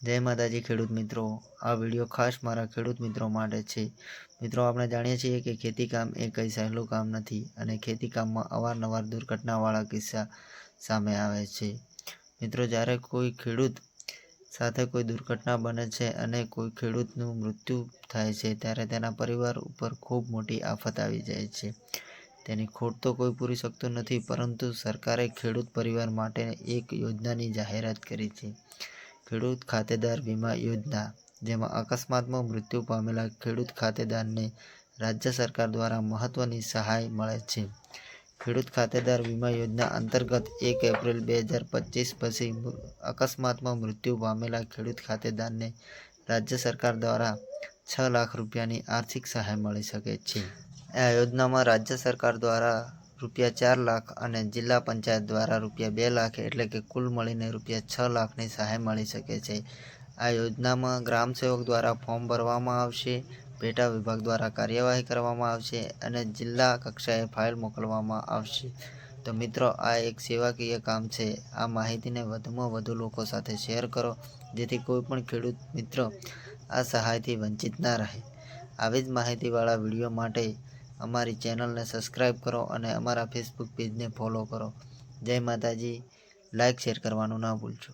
જય માતાજી ખેડૂત મિત્રો, આ વિડીયો ખાસ મારા ખેડૂત મિત્રો માટે છે। મિત્રો, આપણે જાણીએ છીએ કે ખેતી કામ એ કંઈ સહેલું કામ નથી અને ખેતી કામમાં અવારનવાર દુર્ઘટનાવાળા કિસ્સા સામે આવે છે। મિત્રો, જ્યારે કોઈ ખેડૂત સાથે કોઈ દુર્ઘટના બને છે અને કોઈ ખેડૂતનું મૃત્યુ થાય છે ત્યારે તેના પરિવાર ઉપર ખૂબ મોટી આફત આવી જાય છે। તેની ખોટ તો કોઈ પૂરી શકતું નથી, પરંતુ સરકારે ખેડૂત પરિવાર માટે એક યોજનાની જાહેરાત કરી છે, ખેડૂત ખાતેદાર વીમા યોજના, જેમાં અકસ્માતમાં મૃત્યુ પામેલા ખેડૂત ખાતેદારને રાજ્ય સરકાર દ્વારા મહત્વની સહાય મળે છે। ખેડૂત ખાતેદાર વીમા યોજના અંતર્ગત 1 એપ્રિલ 2025 પછી અકસ્માતમાં મૃત્યુ પામેલા ખેડૂત ખાતેદારને રાજ્ય સરકાર દ્વારા 6 લાખ રૂપિયાની આર્થિક સહાય મળી શકે છે। આ યોજનામાં રાજ્ય સરકાર દ્વારા રૂપિયા 4 લાખ અને જિલ્લા પંચાયત દ્વારા રૂપિયા 2 લાખ એટલે કે કુલ મળીને રૂપિયા 6 લાખની સહાય મળી શકે છે। આ યોજનામાં ગ્રામ સેવક દ્વારા ફોર્મ ભરવામાં આવશે, પેટા વિભાગ દ્વારા કાર્યવાહી કરવામાં આવશે અને જિલ્લા કક્ષાએ ફાઇલ મોકલવામાં આવશે। તો મિત્રો, આ એક સેવાકીય કામ છે। આ માહિતીને વધુમાં વધુ લોકો સાથે શેર કરો, જેથી કોઈ પણ ખેડૂત મિત્ર આ સહાયથી વંચિત ના રહે। આવી જ માહિતીવાળા વિડીયો માટે અમારી ચેનલને સબસ્ક્રાઈબ કરો અને અમારા ફેસબુક પેજને ફોલો કરો। જય માતાજી, લાઈક શેર કરવાનું ના ભૂલશો।